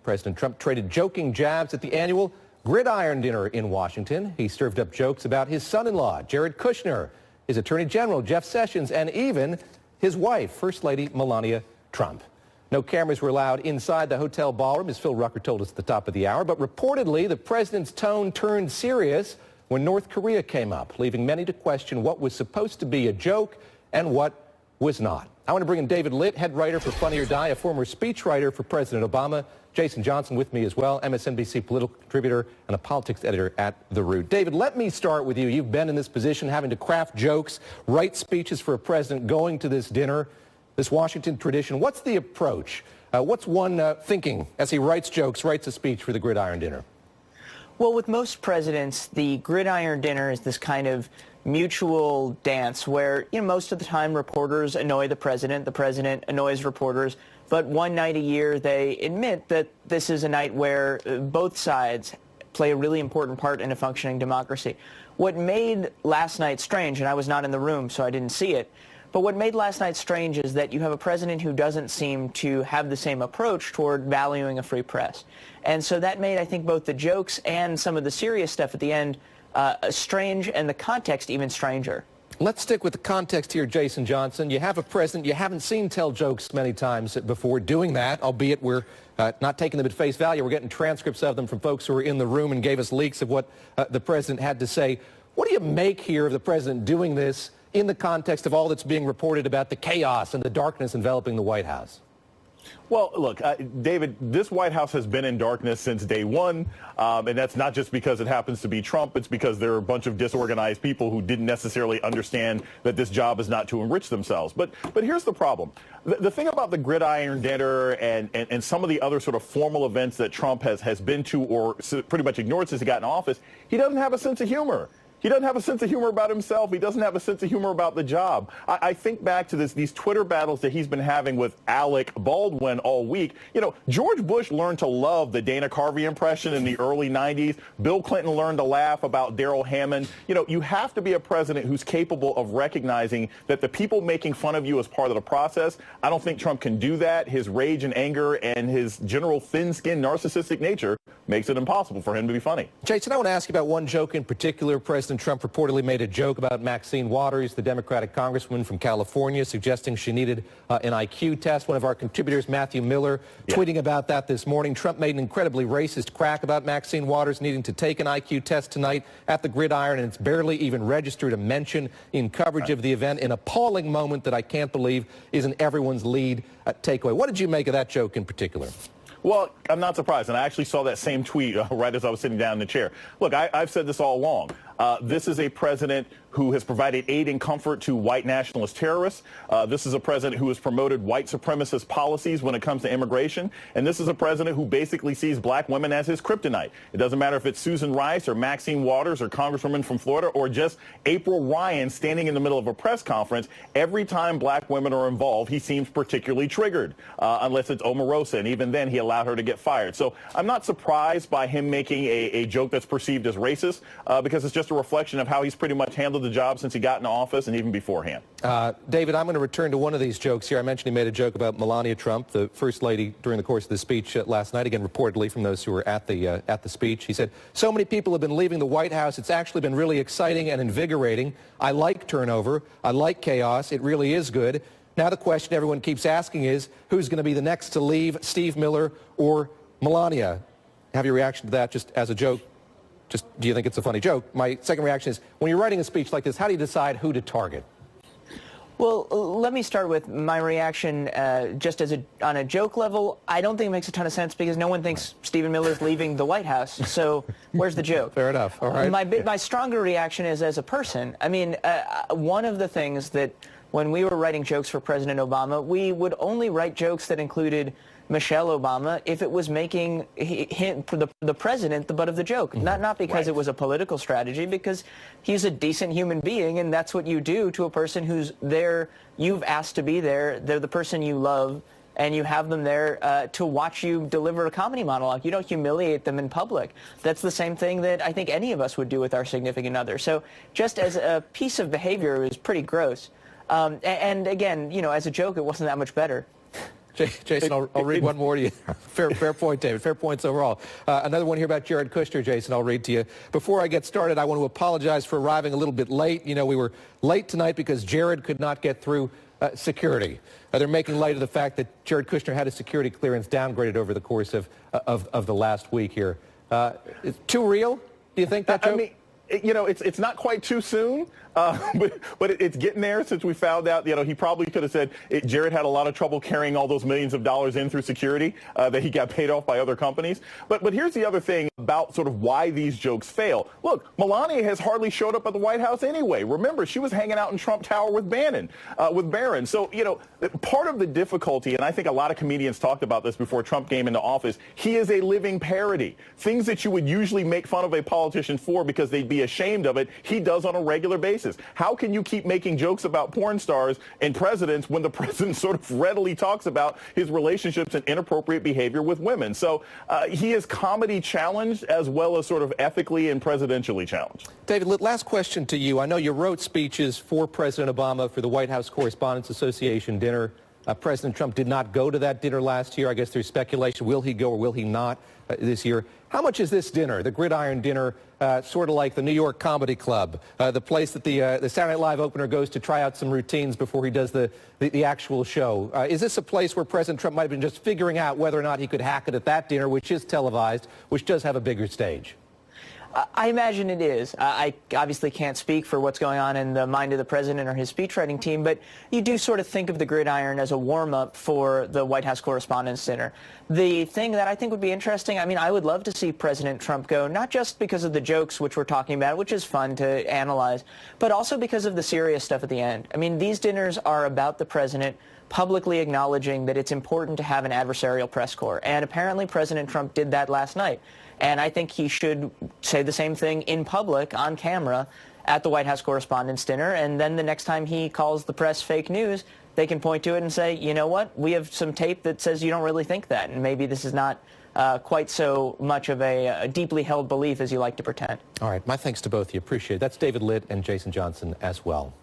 President Trump traded joking jabs at the annual Gridiron Dinner in Washington. He served up jokes about his son-in-law, Jared Kushner, his Attorney General, Jeff Sessions, and even his wife, First Lady Melania Trump. No cameras were allowed inside the hotel ballroom, as Phil Rucker told us at the top of the hour, but reportedly the president's tone turned serious when North Korea came up, leaving many to question what was supposed to be a joke and what was not. I want to bring in David Litt, head writer for Funny or Die, a former speechwriter for President Obama. Jason Johnson with me as well, MSNBC political contributor and a politics editor at The Root. David, let me start with you. You've been in this position having to craft jokes, write speeches for a president going to this dinner, this Washington tradition. What's the approach? What's one thinking as he writes jokes, writes a speech for the Gridiron Dinner? Well, with most presidents, the Gridiron Dinner is this kind of mutual dance where, most of the time reporters annoy the president annoys reporters, but one night a year they admit that this is a night where both sides play a really important part in a functioning democracy. What made last night strange, and I was not in the room so I didn't see it, but what made last night strange is that you have a president who doesn't seem to have the same approach toward valuing a free press. And so that made, I think, both the jokes and some of the serious stuff at the end strange, and the context even stranger. Let's stick with the context here, Jason Johnson. You have a president you haven't seen tell jokes many times before doing that, albeit we're not taking them at face value. We're getting transcripts of them from folks who were in the room and gave us leaks of what the president had to say. What do you make here of the president doing this in the context of all that's being reported about the chaos and the darkness enveloping the White House? Well, look, David, this White House has been in darkness since day one, and that's not just because it happens to be Trump. It's because there are a bunch of disorganized people who didn't necessarily understand that this job is not to enrich themselves. But here's the problem. The thing about the Gridiron Dinner and some of the other sort of formal events that Trump has been to or pretty much ignored since he got in office, he doesn't have a sense of humor. He doesn't have a sense of humor about himself. He doesn't have a sense of humor about the job. I think back to these Twitter battles that he's been having with Alec Baldwin all week. George Bush learned to love the Dana Carvey impression in the early 90s. Bill Clinton learned to laugh about Daryl Hammond. You have to be a president who's capable of recognizing that the people making fun of you is part of the process. I don't think Trump can do that. His rage and anger and his general thin-skinned narcissistic nature makes it impossible for him to be funny. Jason, I want to ask you about one joke in particular. President Trump reportedly made a joke about Maxine Waters, the Democratic congresswoman from California, suggesting she needed an IQ test. One of our contributors, Matthew Miller, tweeting about that this morning. Trump made an incredibly racist crack about Maxine Waters needing to take an IQ test tonight at the Gridiron, and it's barely even registered a mention in coverage of the event. An appalling moment that I can't believe is in everyone's lead takeaway. What did you make of that joke in particular? Well, I'm not surprised, and I actually saw that same tweet right as I was sitting down in the chair. Look, I've said this all along. This is a president who has provided aid and comfort to white nationalist terrorists. This is a president who has promoted white supremacist policies when it comes to immigration. And this is a president who basically sees black women as his kryptonite. It doesn't matter if it's Susan Rice or Maxine Waters or Congresswoman from Florida or just April Ryan standing in the middle of a press conference. Every time black women are involved, he seems particularly triggered, unless it's Omarosa. And even then, he allowed her to get fired. So I'm not surprised by him making a joke that's perceived as racist, because it's just a reflection of how he's pretty much handled the job since he got into office and even beforehand. David, I'm going to return to one of these jokes here. I mentioned he made a joke about Melania Trump, the First Lady, during the course of the speech last night, again reportedly from those who were at the speech. He said, "So many people have been leaving the White House. It's actually been really exciting and invigorating. I like turnover. I like chaos. It really is good. Now the question everyone keeps asking is, who's going to be the next to leave, Steve Miller or Melania?" Have your reaction to that just as a joke? Just, do you think it's a funny joke? My second reaction is, when you're writing a speech like this, how do you decide who to target? Well, let me start with my reaction just on a joke level. I don't think it makes a ton of sense because no one thinks Stephen Miller's leaving the White House. So where's the joke? Fair enough. All right. My stronger reaction is as a person. I mean, one of the things that when we were writing jokes for President Obama, we would only write jokes that included Michelle Obama if it was making the president the butt of the joke. Not because it was a political strategy, because he's a decent human being, and that's what you do to a person who's there, you've asked to be there, they're the person you love, and you have them there to watch you deliver a comedy monologue. You don't humiliate them in public. That's the same thing that I think any of us would do with our significant other. So just as a piece of behavior, it was pretty gross. And again, as a joke, it wasn't that much better. Jason, I'll read one more to you. Fair point, David. Fair points overall. Another one here about Jared Kushner, Jason, I'll read to you. Before I get started, I want to apologize for arriving a little bit late. You know, we were late tonight because Jared could not get through security. They're making light of the fact that Jared Kushner had his security clearance downgraded over the course of the last week here. Is too real? Do you think that, Joe? I mean, you know, it's not quite too soon, but it's getting there since we found out, you know, he probably could have said Jared had a lot of trouble carrying all those millions of dollars in through security, that he got paid off by other companies. But here's the other thing about sort of why these jokes fail. Look, Melania has hardly showed up at the White House anyway. Remember, she was hanging out in Trump Tower with Bannon, with Barron. So, you know, part of the difficulty, and I think a lot of comedians talked about this before Trump came into office, he is a living parody. Things that you would usually make fun of a politician for because they'd be ashamed of it, he does on a regular basis. How can you keep making jokes about porn stars and presidents when the president sort of readily talks about his relationships and inappropriate behavior with women? So he is comedy challenged as well as sort of ethically and presidentially challenged. David Litt, last question to you. I know you wrote speeches for President Obama for the White House Correspondents Association dinner. President Trump did not go to that dinner last year. I guess there's speculation. Will he go or will he not this year? How much is this dinner, the Gridiron Dinner, sort of like the New York Comedy Club, the place that the Saturday Night Live opener goes to try out some routines before he does the actual show? Is this a place where President Trump might have been just figuring out whether or not he could hack it at that dinner, which is televised, which does have a bigger stage? I imagine it is. I obviously can't speak for what's going on in the mind of the president or his speechwriting team, but you do sort of think of the Gridiron as a warm-up for the White House Correspondents' Dinner. The thing that I think would be interesting, I mean, I would love to see President Trump go, not just because of the jokes which we're talking about, which is fun to analyze, but also because of the serious stuff at the end. I mean, these dinners are about the president publicly acknowledging that it's important to have an adversarial press corps, and apparently President Trump did that last night. And I think he should say the same thing in public, on camera, at the White House Correspondents' Dinner. And then the next time he calls the press fake news, they can point to it and say, you know what, we have some tape that says you don't really think that. And maybe this is not quite so much of a deeply held belief as you like to pretend. All right. My thanks to both of you. Appreciate it. That's David Litt and Jason Johnson as well.